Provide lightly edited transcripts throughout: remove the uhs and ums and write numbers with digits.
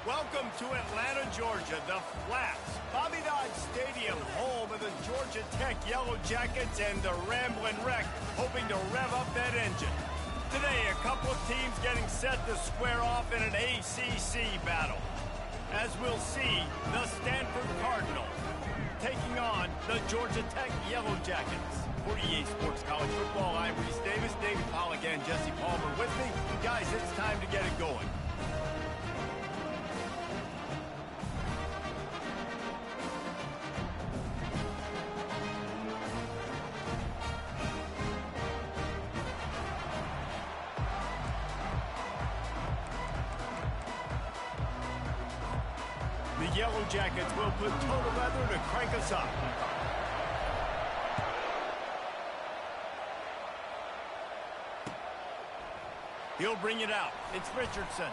Welcome to Atlanta, Georgia, the Flats. Bobby Dodd Stadium, home of the Georgia Tech Yellow Jackets and the Ramblin' Wreck, hoping to rev up that engine. Today, a couple of teams getting set to square off in an ACC battle. As we'll see, the Stanford Cardinals taking on the Georgia Tech Yellow Jackets. For EA Sports College Football, I'm Reese Davis, David Pollack, and Jesse Palmer with me. Guys, it's time to get it going. The Yellow Jackets will put total leather to crank us up. He'll bring it out. It's Richardson.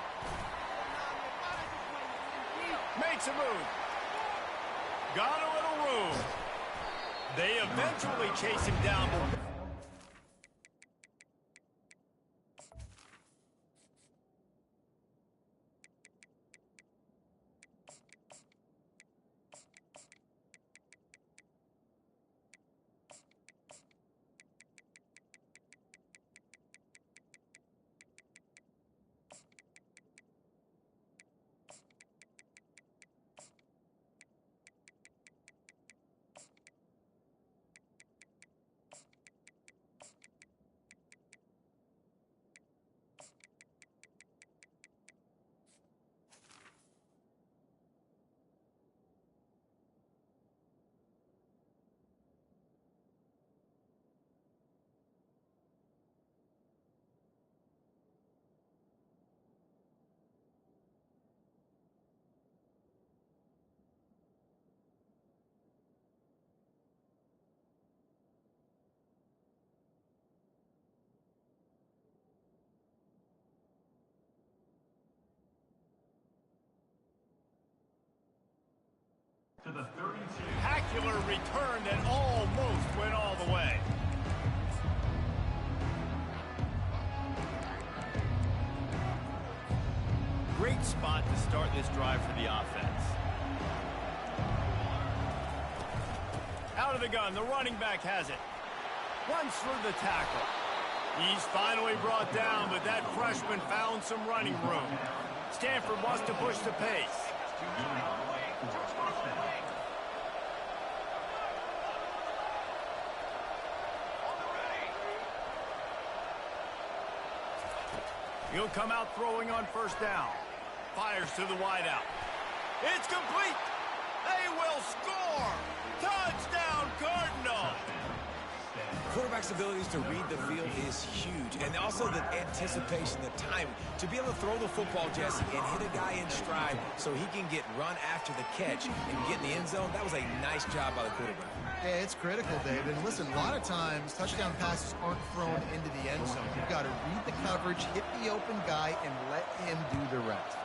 Makes a move. Got a little room. They eventually chase him down. To the 32. Spectacular return that almost went all the way. Great spot to start this drive for the offense. Out of the gun, the running back has it. Runs through the tackle. He's finally brought down, but that freshman found some running room. Stanford wants to push the pace. He'll come out throwing on first down. Fires to the wideout. It's complete. They will score. Touchdown, Cardinals. Quarterback's abilities to read the field is huge, and also the anticipation, the time to be able to throw the football, Jesse, and hit a guy in stride so he can get run after the catch and get in the end zone. That was a nice job by the quarterback. Yeah, it's critical, David. And listen, a lot of times touchdown passes aren't thrown into the end zone. You've got to read the coverage, hit the open guy, and let him do the rest.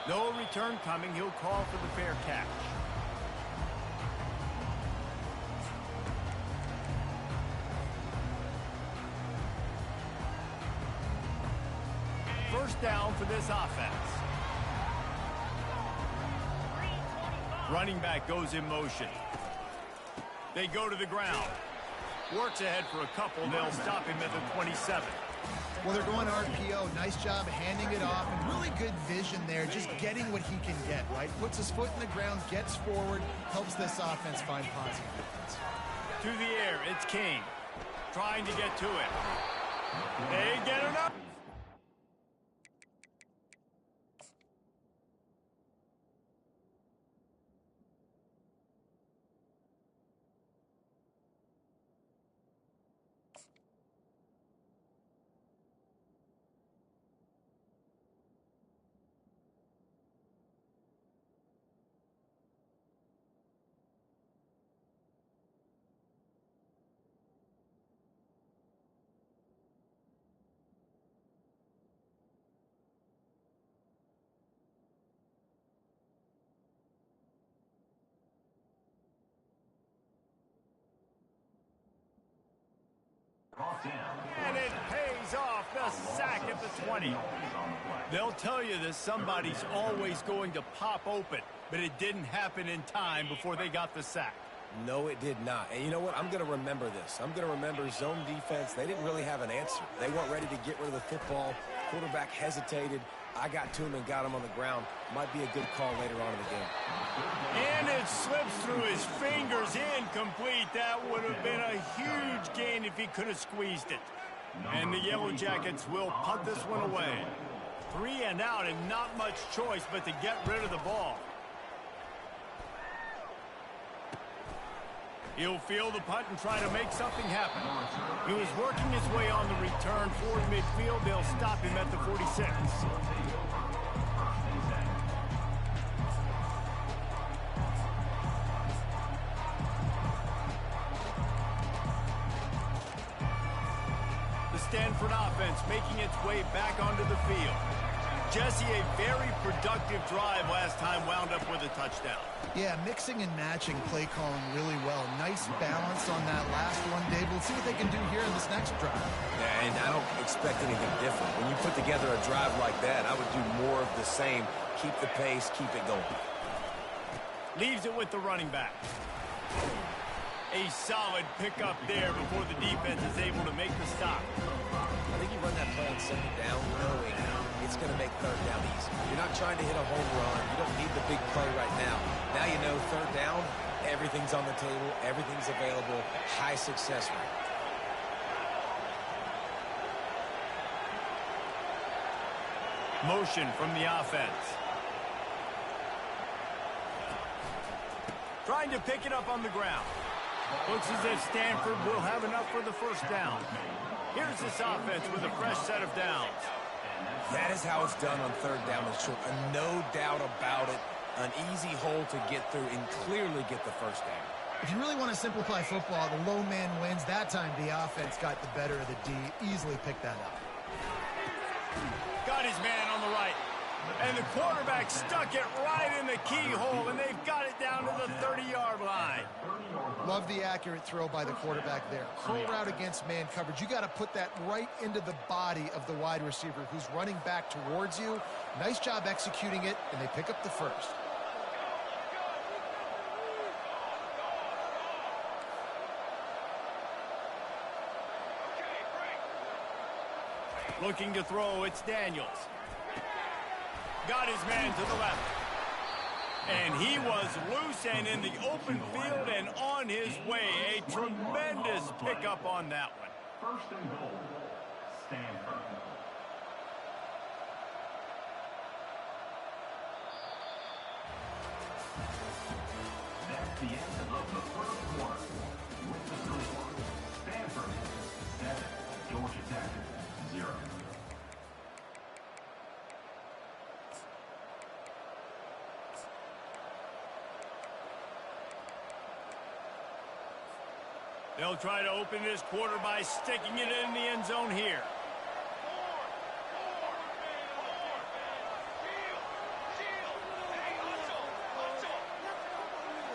No return coming. He'll call for the fair catch. First down for this offense. Running back goes in motion. They go to the ground. Works ahead for a couple. They'll stop him at the 27. Well, they're going RPO. Nice job handing it off, and really good vision there, just getting what he can get, right? Puts his foot in the ground, gets forward, helps this offense find positive defense. To the air, it's King. Trying to get to it. They get it up. Brought down And it pays off, the sack at the 20. They'll tell you that somebody's always going to pop open, but it didn't happen in time before they got the sack. No, it did not. And you know what? I'm going to remember this. I'm going to remember zone defense. They didn't really have an answer. They weren't ready to get rid of the football. Quarterback hesitated. I got to him and got him on the ground. Might be a good call later on in the game. And it slips through his fingers, incomplete. That would have been a huge gain if he could have squeezed it. And the Yellow Jackets will punt this one away. 3 and out and not much choice but to get rid of the ball. He'll field the punt and try to make something happen. He was working his way on the return toward midfield. They'll stop him at the 46. The Stanford offense making its way back onto the field. Jesse, a very productive drive last time, wound up with a touchdown. Yeah, mixing and matching play calling really well. Nice balance on that last one, Dave. We'll see what they can do here in this next drive. Yeah, and I don't expect anything different. When you put together a drive like that, I would do more of the same. Keep the pace, keep it going. Leaves it with the running back. A solid pickup there before the defense is able to make the stop. I think you run that play on second down, knowing it's going to make third down easy. You're not trying to hit a home run. You don't need the big play right now. Now you know third down, everything's on the table, everything's available, high success rate. Motion from the offense. Trying to pick it up on the ground. Looks as if Stanford will have enough for the first down. Here's this offense with a fresh set of downs. That is how it's done on third down and short. No doubt about it. An easy hole to get through and clearly get the first down. If you really want to simplify football, the low man wins. That time the offense got the better of the D. Easily picked that up. Got his man on the right. And the quarterback stuck it right in the keyhole, and they've got it down to the 30-yard line. Love the accurate throw by the quarterback there. Curl route against man coverage. You got to put that right into the body of the wide receiver who's running back towards you. Nice job executing it, and they pick up the first. Looking to throw, it's Daniels. Got his man to the left. And he was loose and in the open field and on his way. A tremendous pickup on that one. First and goal, Stanford. That's the end of the first quarter. With the score, Stanford 7, Georgia Tech 0. They'll try to open this quarter by sticking it in the end zone here.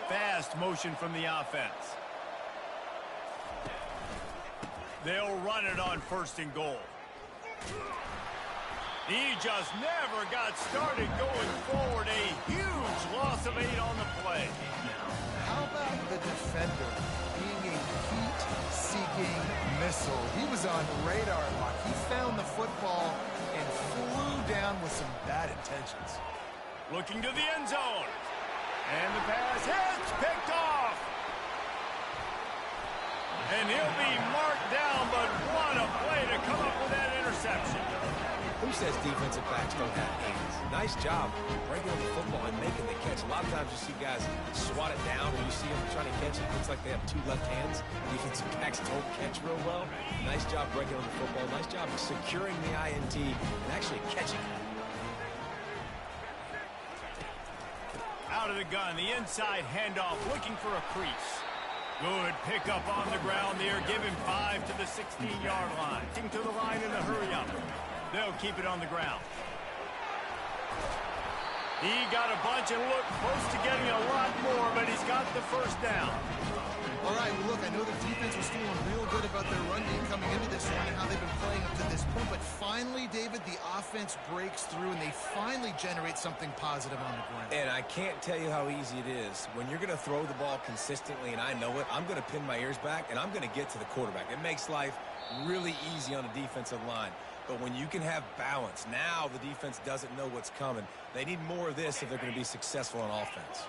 Fast motion from the offense. They'll run it on first and goal. He just never got started going forward. A huge loss of 8 on the play. How about the defender being a heat-seeking missile? He was on radar lock. He found the football and flew down with some bad intentions. Looking to the end zone. And the pass hits, picked off. And he'll be marked down, but what a play to come up with that interception. Who says defensive backs don't have hands? Nice job breaking up the football and making the catch. A lot of times you see guys swat it down, or you see them trying to catch it. It looks like they have 2 left hands. Defensive backs don't catch real well. Nice job breaking on the football. Nice job securing the INT and actually catching it. Out of the gun, the inside handoff, looking for a crease. Good pickup on the ground there. Give him 5 to the 16-yard line. To the line in the hurry-up. They'll keep it on the ground. He got a bunch and looked close to getting a lot more, but he's got the first down. All right, well, look, I know the defense was feeling real good about their run game coming into this one and how they've been playing up to this point, but finally, David, the offense breaks through and they finally generate something positive on the ground. And I can't tell you how easy it is. When you're going to throw the ball consistently, and I know it, I'm going to pin my ears back, and I'm going to get to the quarterback. It makes life really easy on the defensive line. But when you can have balance, now the defense doesn't know what's coming. They need more of this if they're going to be successful on offense.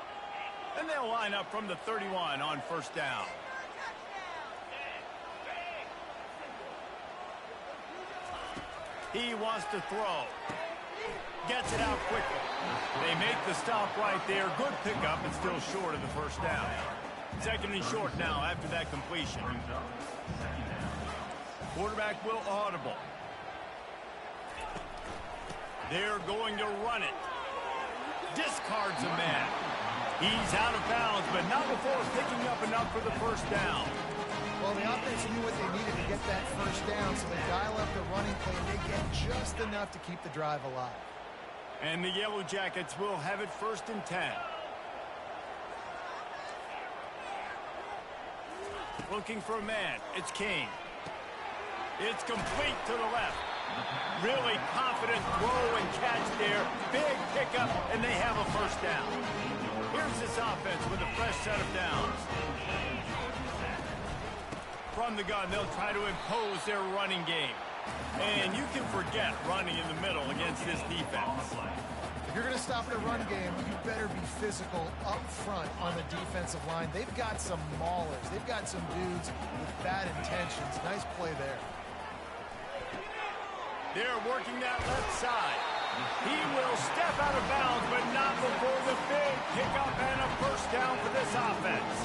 And they'll line up from the 31 on first down. He wants to throw. Gets it out quickly. They make the stop right there. Good pickup, but still short of the first down. Second and short now after that completion. Quarterback will audible. They're going to run it. Discards a man. He's out of bounds, but not before picking up enough for the first down. Well, the offense knew what they needed to get that first down, so they dial up the running play, and they get just enough to keep the drive alive. And the Yellow Jackets will have it 1st and 10. Looking for a man. It's King. It's complete to the left. Really confident throw and catch there. Big pickup, and they have a first down. Here's this offense with a fresh set of downs. From the gun, they'll try to impose their running game. And you can forget running in the middle against this defense. If you're going to stop the run game, you better be physical up front on the defensive line. They've got some maulers. They've got some dudes with bad intentions. Nice play there. They're working that left side. He will step out of bounds, but not before the big pickup and a first down for this offense.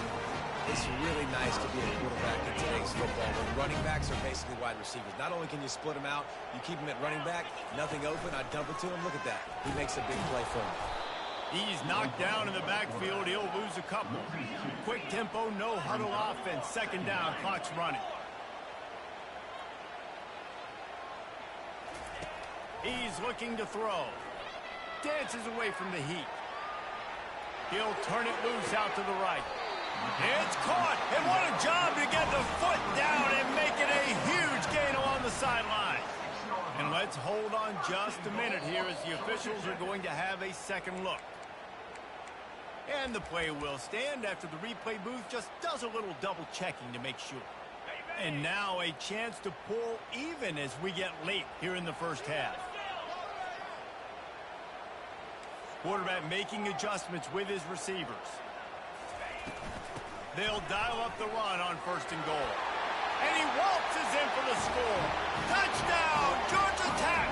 It's really nice to be a quarterback in today's football when running backs are basically wide receivers. Not only can you split them out, you keep them at running back, nothing open, I dump it to him. Look at that. He makes a big play for him. He's knocked down in the backfield. He'll lose a couple. Quick tempo, no huddle offense. Second down, clock's running. He's looking to throw. Dances away from the heat. He'll turn it loose out to the right. It's caught, and what a job to get the foot down and make it a huge gain along the sideline. And let's hold on just a minute here as the officials are going to have a second look. And the play will stand after the replay booth just does a little double checking to make sure. And now a chance to pull even as we get late here in the first half. Quarterback making adjustments with his receivers. They'll dial up the run on 1st and goal. And he waltzes in for the score. Touchdown, Georgia Tech!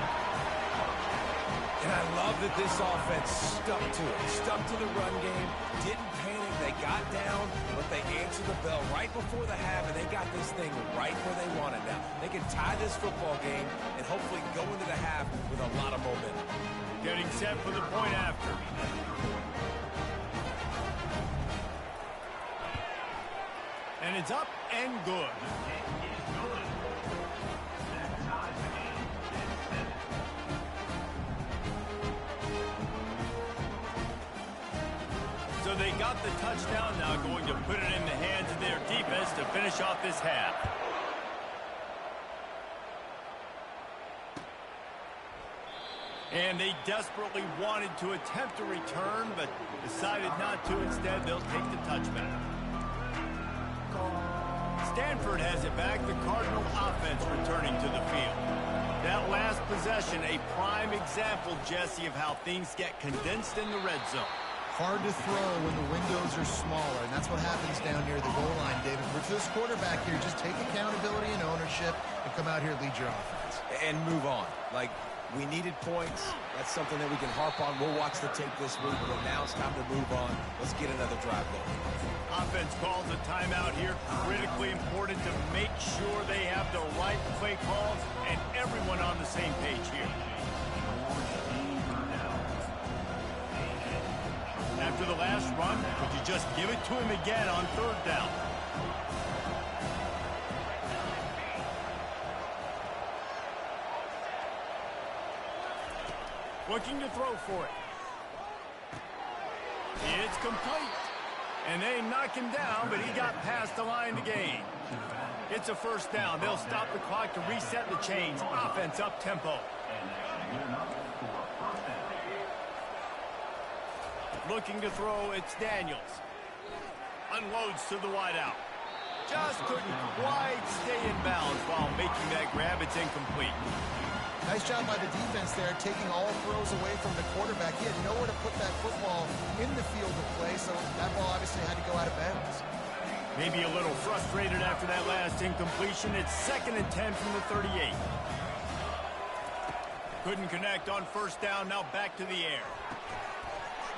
And I love that this offense stuck to it. Stuck to the run game, didn't panic, they got down, but they answered the bell right before the half, and they got this thing right where they want it now. They can tie this football game and hopefully go into the half with a lot of momentum. Getting set for the point after. And it's up and good. So they got the touchdown, now going to put it in the hands of their defense to finish off this half. And they desperately wanted to attempt a return, but decided not to. Instead, they'll take the touchback. Stanford has it back. The Cardinal offense returning to the field. That last possession, a prime example, Jesse, of how things get condensed in the red zone. Hard to throw when the windows are smaller, and that's what happens down near the goal line, David. For this quarterback here, just take accountability and ownership and come out here and lead your offense. And move on. Like, we needed points. That's something that we can harp on. We'll watch the tape this week, but now it's time to move on. Let's get another drive going. Offense calls a timeout here. Critically important to make sure they have the right play calls and everyone on the same page here. After the last run, would you just give it to him again on 3rd down? Looking to throw for it. It's complete. And they knock him down, but he got past the line to gain. It's a first down. They'll stop the clock to reset the chains. Offense up tempo. Looking to throw, it's Daniels. Unloads to the wideout. Just couldn't quite stay in bounds while making that grab. It's incomplete. Nice job by the defense there, taking all throws away from the quarterback. He had nowhere to put that football in the field of play, so that ball obviously had to go out of bounds. Maybe a little frustrated after that last incompletion. It's 2nd and 10 from the 38. Couldn't connect on first down. Now back to the air.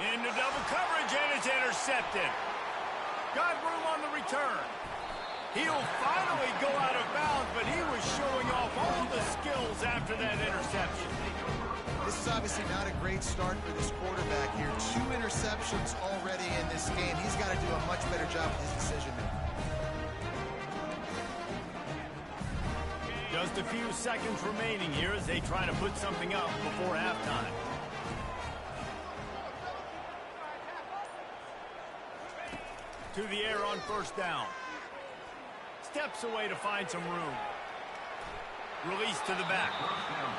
Into double coverage, and it's intercepted. Got room on the return. He'll finally go out of bounds, but he was showing off all the skills after that interception. This is obviously not a great start for this quarterback here. 2 interceptions already in this game. He's got to do a much better job with his decision-making. Just a few seconds remaining here as they try to put something up before halftime. To the air on first down. Steps away to find some room. Release to the back.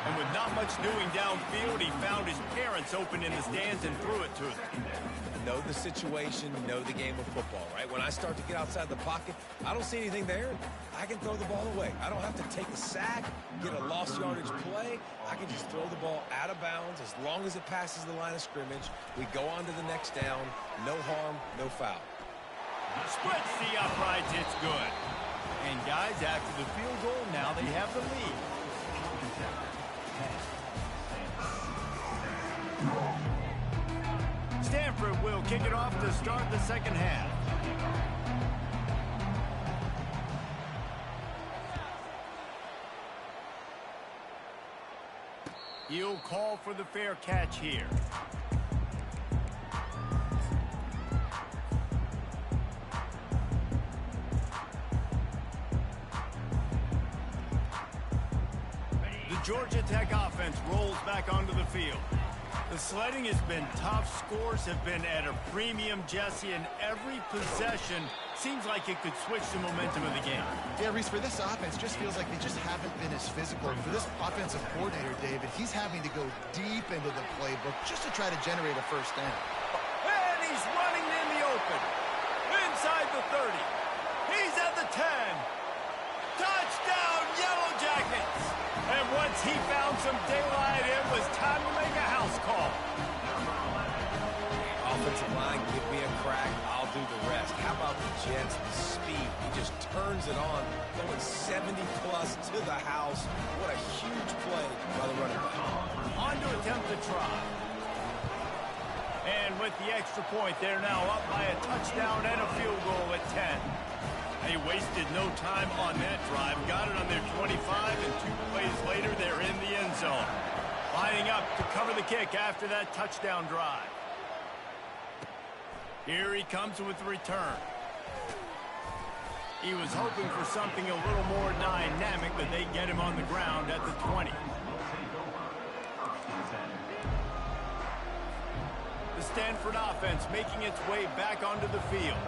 And with not much doing downfield, he found his parents open in the stands and threw it to them. Know the situation, know the game of football, right? When I start to get outside the pocket, I don't see anything there. I can throw the ball away. I don't have to take a sack, get a lost yardage play. I can just throw the ball out of bounds as long as it passes the line of scrimmage. We go on to the next down. No harm, no foul. Splits the uprights. It's good. And guys, after the field goal, now they have the lead. Stanford will kick it off to start the second half. He'll call for the fair catch here. Georgia Tech offense rolls back onto the field. The sledding has been tough. Scores have been at a premium, Jesse, and every possession seems like it could switch the momentum of the game. Yeah, Reese, for this offense, just feels like they just haven't been as physical. And for this offensive coordinator, David, he's having to go deep into the playbook just to try to generate a first down. And he's running in the open. Inside the 30. He's at the 10. Touchdown, Yellow Jackets! And once he found some daylight, it was time to make a house call. Offensive line, give me a crack, I'll do the rest. How about the Jets, the speed? He just turns it on, going 70-plus to the house. What a huge play by the running back. On to attempt to try. And with the extra point, they're now up by a touchdown and a field goal at 10. They wasted no time on that drive. Got it on their 25, and 2 plays later, they're in the end zone. Lining up to cover the kick after that touchdown drive. Here he comes with the return. He was hoping for something a little more dynamic, but they get him on the ground at the 20. The Stanford offense making its way back onto the field.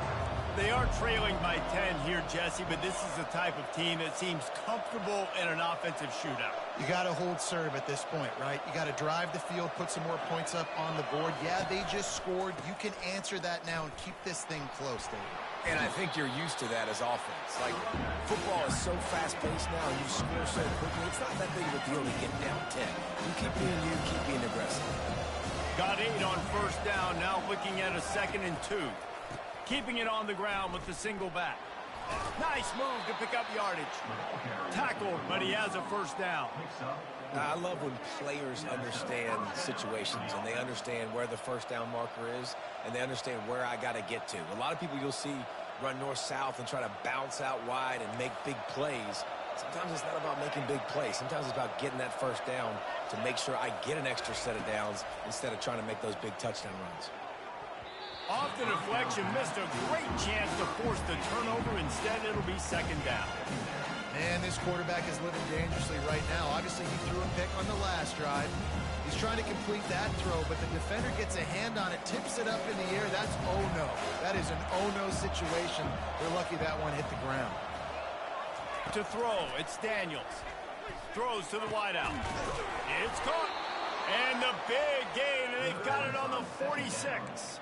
They are trailing by 10 here, Jesse, but this is the type of team that seems comfortable in an offensive shootout. You got to hold serve at this point, right? You got to drive the field, put some more points up on the board. Yeah, they just scored. You can answer that now and keep this thing close, David. And I think you're used to that as offense. Like, football is so fast-paced now, and you score so quickly. It's not that big of a deal to get down 10. You keep being aggressive. Got 8 on first down, now looking at a 2nd and 2. Keeping it on the ground with the single back. Nice move to pick up yardage. Tackled, but he has a first down. I love when players understand situations and they understand where the first down marker is and they understand where I got to get to. A lot of people you'll see run north-south and try to bounce out wide and make big plays. Sometimes it's not about making big plays. Sometimes it's about getting that first down to make sure I get an extra set of downs instead of trying to make those big touchdown runs. Off the deflection, missed a great chance to force the turnover. Instead, it'll be second down. Man, this quarterback is living dangerously right now. Obviously, he threw a pick on the last drive. He's trying to complete that throw, but the defender gets a hand on it, tips it up in the air. That's oh-no. That is an oh-no situation. They're lucky that one hit the ground. To throw, it's Daniels. Throws to the wideout. It's caught. And the big gain, and they've got it on the 46.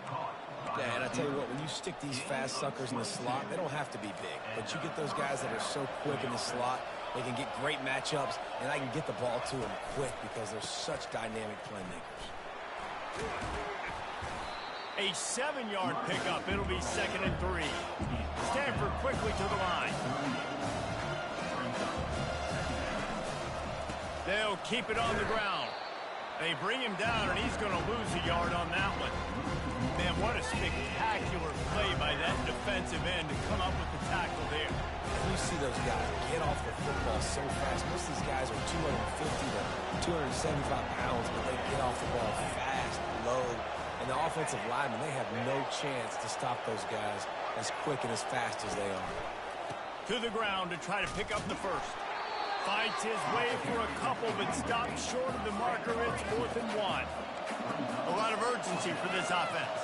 Yeah, and I tell you what, when you stick these fast suckers in the slot, they don't have to be big. But you get those guys that are so quick in the slot, they can get great matchups, and I can get the ball to them quick because they're such dynamic playmakers. A 7-yard pickup. It'll be 2nd and 3. Stanford quickly to the line. They'll keep it on the ground. They bring him down, and he's going to lose a yard on that one. Man, what a spectacular play by that defensive end to come up with the tackle there. You see those guys get off the football so fast. Most of these guys are 250 to 275 pounds, but they get off the ball fast, low. And the offensive linemen, they have no chance to stop those guys as quick and as fast as they are. To the ground to try to pick up the first. Fights his way for a couple, but stops short of the marker. It's 4th and 1. A lot of urgency for this offense.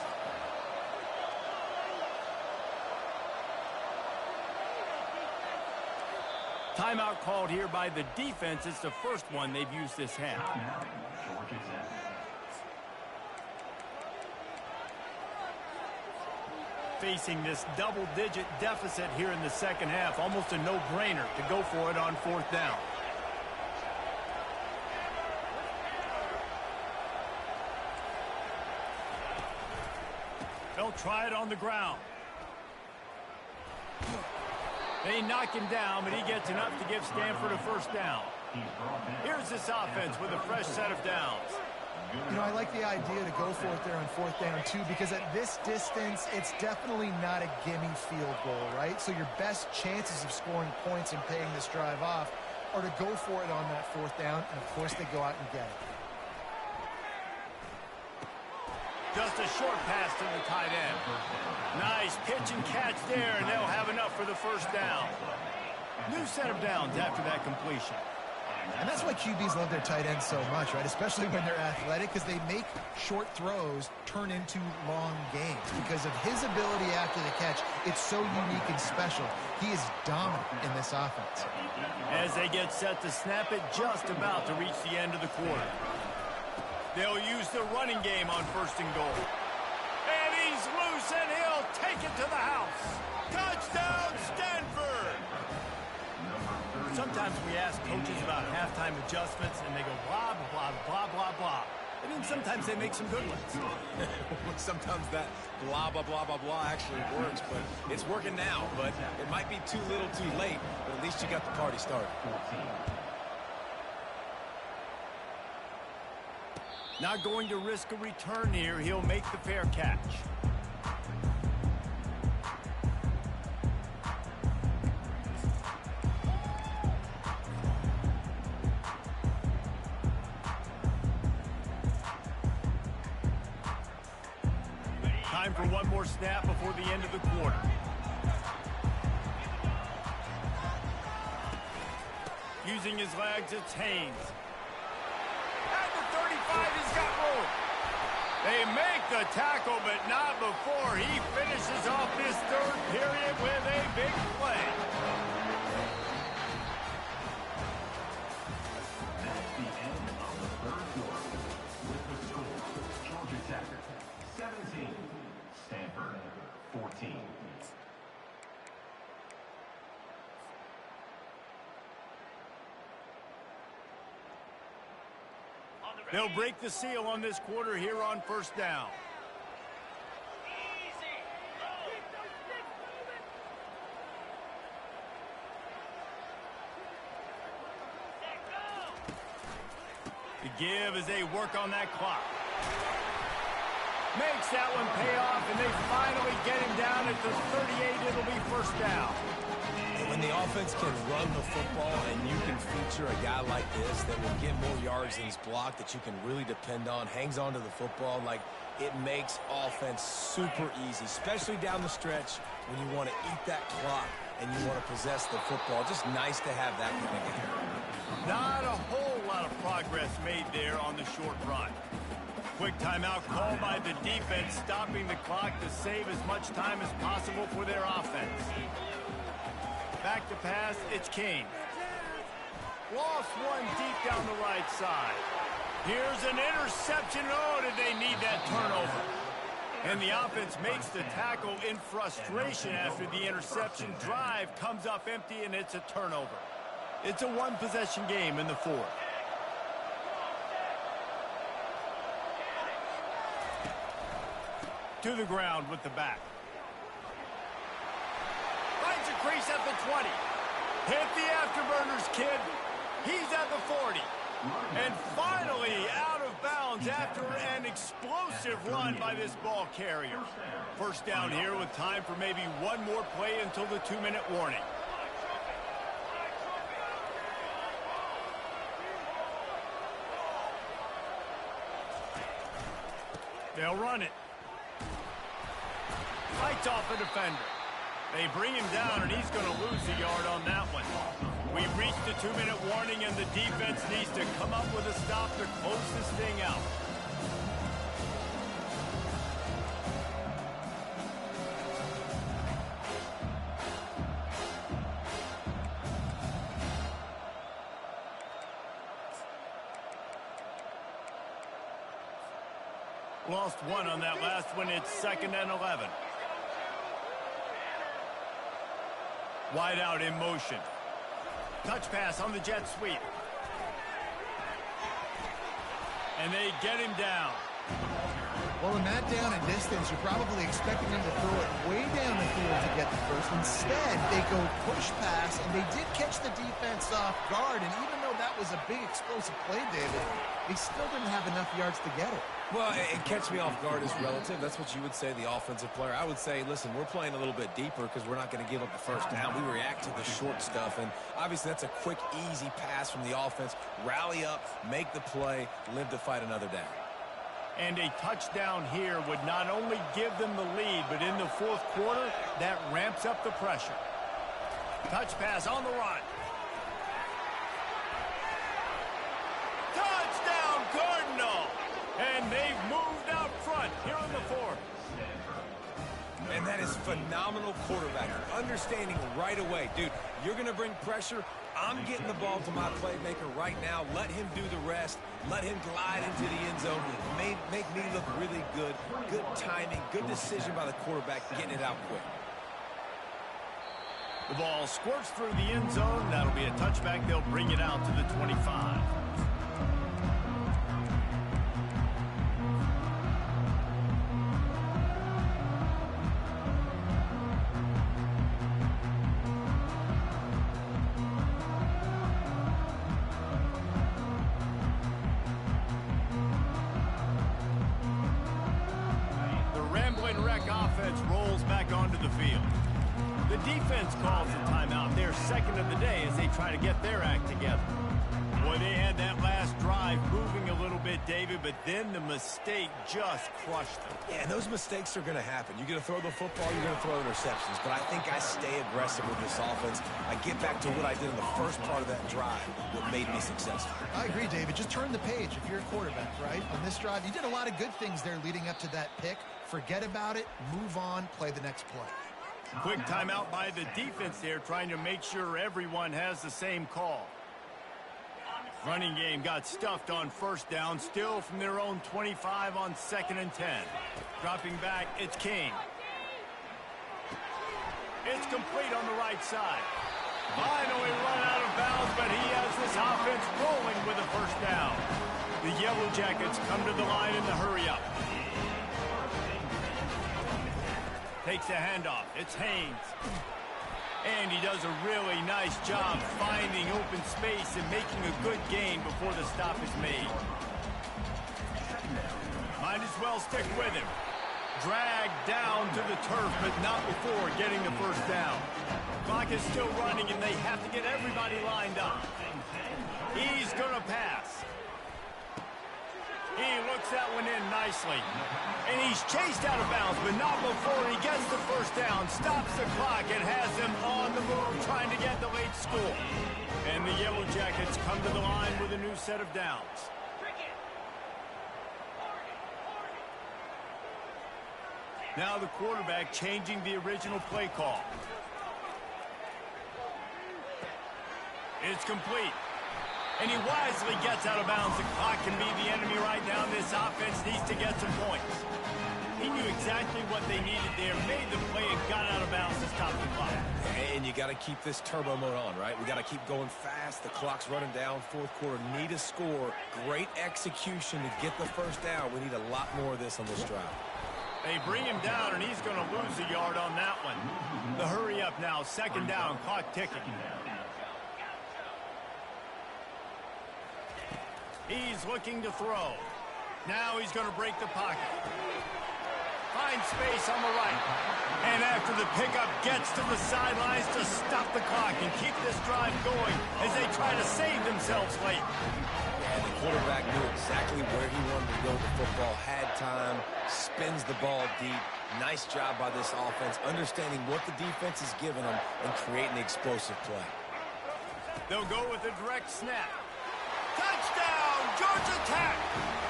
Timeout called here by the defense. It's the first one they've used this half. Facing this double-digit deficit here in the second half. Almost a no-brainer to go for it on 4th down. They'll try it on the ground. They knock him down, but he gets enough to give Stanford a first down. Here's this offense with a fresh set of downs. You know, I like the idea to go for it there on 4th down, too, because at this distance, it's definitely not a gimme field goal, right? So your best chances of scoring points and paying this drive off are to go for it on that 4th down, and, of course, they go out and get it. Just a short pass to the tight end. Nice pitch and catch there, and they'll have enough for the first down. New set of downs after that completion. And that's why QBs love their tight ends so much, right? Especially when they're athletic, because they make short throws turn into long games. Because of his ability after the catch, it's so unique and special. He is dominant in this offense. As they get set to snap it, just about to reach the end of the quarter. They'll use the running game on 1st and goal. And he's loose, and he'll take it to the house. Touchdown, Stanford! Sometimes we ask coaches about halftime adjustments, and they go blah, blah, blah, blah, blah. I mean, sometimes they make some good ones. Sometimes that blah, blah, blah, blah, blah actually works, but it's working now. But it might be too little too late, but at least you got the party started. Not going to risk a return here. He'll make the fair catch. Time for one more snap before the end of the quarter. Using his legs, it's Haynes. At the 35, he's got room. They make the tackle, but not before he finishes off this 3rd period with a big play. That's the end of the 3rd quarter. With the score, Georgia Tech 17, Stanford 14. They'll break the seal on this quarter here on 1st down. The give as they work on that clock. Makes that one pay off, and they finally get him down at the 38. It'll be first down. When the offense can run the football and you can feature a guy like this that will get more yards than he's blocked, that you can really depend on, hangs on to the football, like it makes offense super easy, especially down the stretch when you want to eat that clock and you want to possess the football. Just nice to have that one again. Not a whole lot of progress made there on the short run. Quick timeout called by the defense, stopping the clock to save as much time as possible for their offense. Back to pass, it's King. Lost one deep down the right side. Here's an interception. Oh, did they need that turnover? And the offense makes the tackle in frustration after the interception. Drive comes up empty, and it's a turnover. It's a one-possession game in the fourth. To the ground with the back. Finds a crease at the 20. Hit the afterburners, kid. He's at the 40. And finally out of bounds after an explosive run by this ball carrier. First down here with time for maybe one more play until the 2-minute warning. They'll run it. Fights off the defender. They bring him down, and he's going to lose a yard on that one. We've reached the 2-minute warning, and the defense needs to come up with a stop to close this thing out. Lost one on that last one. It's 2nd and 11. Wide out in motion. Touch pass on the jet sweep. And they get him down. Well, in that down and distance, you're probably expecting them to throw it way down the field to get the first. Instead, they go push pass, and they did catch the defense off guard. And even though that was a big explosive play, David, they still didn't have enough yards to get it. Well, and catch me off guard is relative. That's what you would say, the offensive player. I would say, listen, we're playing a little bit deeper because we're not going to give up the first down. We react to the short stuff, and obviously that's a quick, easy pass from the offense. Rally up, make the play, live to fight another down. And a touchdown here would not only give them the lead, but in the fourth quarter, that ramps up the pressure. Touch pass on the run. Touchdown, Cardinal! And they've moved out front here in the fourth. And that is phenomenal quarterbacking. Understanding right away, dude, you're going to bring pressure. I'm getting the ball to my playmaker right now. Let him do the rest. Let him glide into the end zone. Make me look really good. Good timing, good decision by the quarterback, getting it out quick. The ball squirts through the end zone. That'll be a touchback. They'll bring it out to the 25. Offense rolls back onto the field. The defense calls a timeout. They're second of the day as they try to get their act together. Boy, they had that last drive moving a little bit, David, but then the mistake just crushed them. Yeah, and those mistakes are going to happen. You're going to throw the football, you're going to throw interceptions, but I think I stay aggressive with this offense. I get back to what I did in the first part of that drive, what made me successful. I agree, David. Just turn the page if you're a quarterback, right? On this drive, you did a lot of good things there leading up to that pick. Forget about it, move on, play the next play. Quick timeout by the defense there, trying to make sure everyone has the same call. Running game got stuffed on first down, still from their own 25 on 2nd and 10. Dropping back, it's King. It's complete on the right side. Finally run out of bounds, but he has this offense rolling with a first down. The Yellow Jackets come to the line in the hurry-up. Takes the handoff. It's Haynes. And he does a really nice job finding open space and making a good gain before the stop is made. well stick with him. Dragged down to the turf, but not before getting the first down. Clock is still running, and they have to get everybody lined up. He's going to pass. He looks that one in nicely. And he's chased out of bounds, but not before he gets the first down, stops the clock, and has them on the move trying to get the late score. And the Yellow Jackets come to the line with a new set of downs. Now the quarterback changing the original play call. It's complete. And he wisely gets out of bounds. The clock can be the enemy right now. This offense needs to get some points. He knew exactly what they needed there, made the play, and got out of bounds to stop the clock. And you got to keep this turbo mode on, right? We got to keep going fast. The clock's running down. Fourth quarter, need a score. Great execution to get the first down. We need a lot more of this on this drive. They bring him down, and he's going to lose a yard on that one. The hurry up now, second down, clock ticking. He's looking to throw. Now he's going to break the pocket. Finds space on the right. And after the pickup, gets to the sidelines to stop the clock and keep this drive going as they try to save themselves late. And the quarterback knew exactly where he wanted to go with the football, had time, spins the ball deep. Nice job by this offense, understanding what the defense is giving them and creating the explosive play. They'll go with a direct snap. Touchdown, Georgia Tech!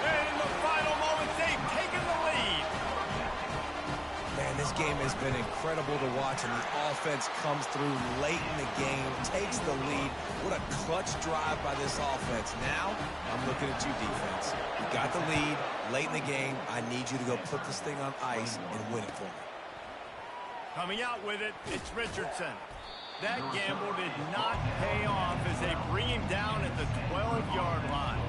And in the final moments, they've taken the lead. Man, this game has been incredible to watch, and the offense comes through late in the game, takes the lead. What a clutch drive by this offense. Now, I'm looking at you, defense. You got the lead late in the game. I need you to go put this thing on ice and win it for me. Coming out with it, it's Richardson. That gamble did not pay off as they bring him down at the 12-yard line.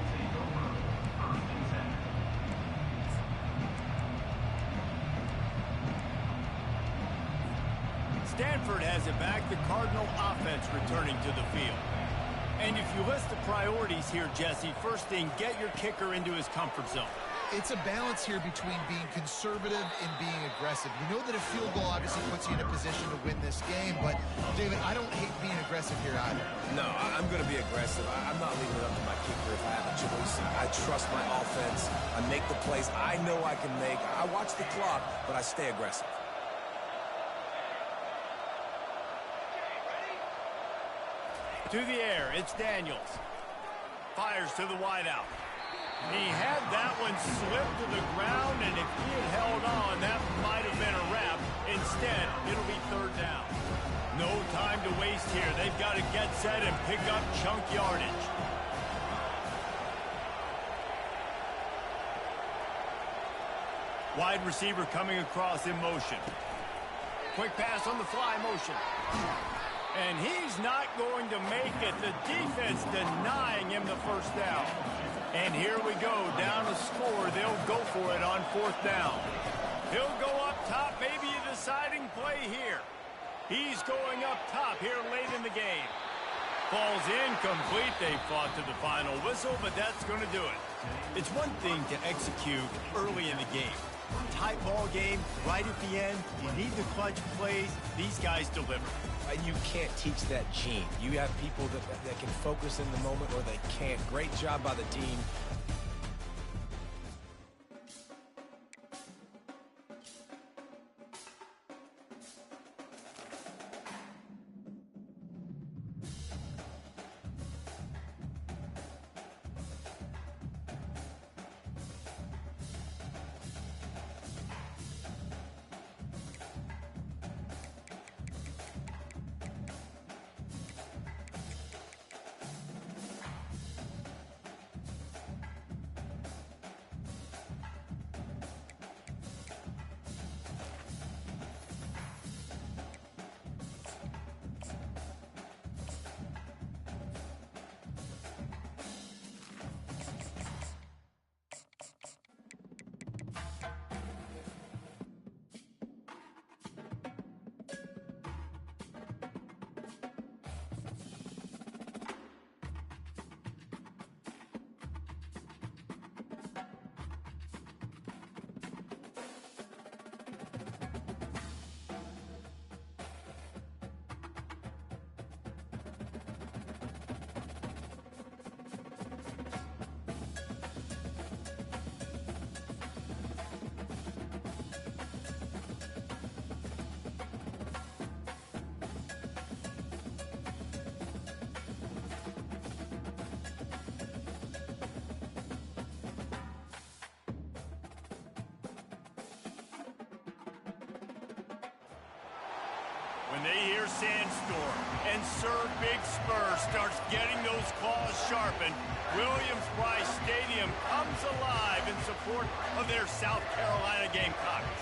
Stanford has it back, the Cardinal offense returning to the field. And if you list the priorities here, Jesse, first thing, get your kicker into his comfort zone. It's a balance here between being conservative and being aggressive. You know that a field goal obviously puts you in a position to win this game, but, David, I don't hate being aggressive here either. No, I'm going to be aggressive. I'm not leaving it up to my kicker if I have a choice. I trust my offense. I make the plays I know I can make. I watch the clock, but I stay aggressive. To the air, it's Daniels. Fires to the wideout. He had that one slip to the ground, and if he had held on, that might have been a wrap. Instead, it'll be third down. No time to waste here. They've got to get set and pick up chunk yardage. Wide receiver coming across in motion. Quick pass on the fly motion. And he's not going to make it. The defense denying him the first down. And here we go, down to score. They'll go for it on fourth down. He'll go up top, maybe a deciding play here. He's going up top here late in the game. Falls incomplete. They fought to the final whistle, but that's going to do it. It's one thing to execute early in the game. Tight ball game, right at the end. You need the clutch plays. These guys deliver. You can't teach that gene. You have people that can focus in the moment or they can't. Great job by the team. when they hear Sandstorm and Sir Big Spur starts getting those claws sharpened, Williams-Brice Stadium comes alive in support of their South Carolina Gamecocks.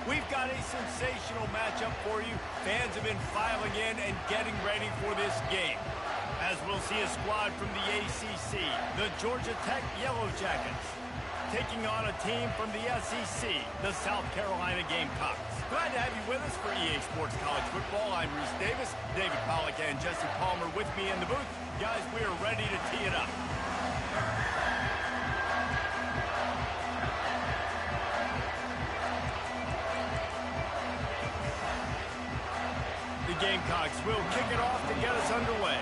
We've got a sensational matchup for you. Fans have been filing in and getting ready for this game, as we'll see a squad from the ACC, the Georgia Tech Yellow Jackets, taking on a team from the SEC, the South Carolina Gamecocks. Glad to have you with us for EA Sports College Football. I'm Reese Davis, David Pollack and Jesse Palmer with me in the booth. Guys, we are ready to tee it up. The Gamecocks will kick it off to get us underway.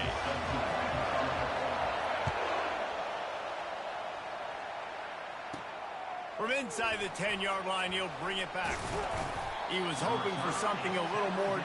From inside the 10-yard line, he'll bring it back. He was hoping for something a little more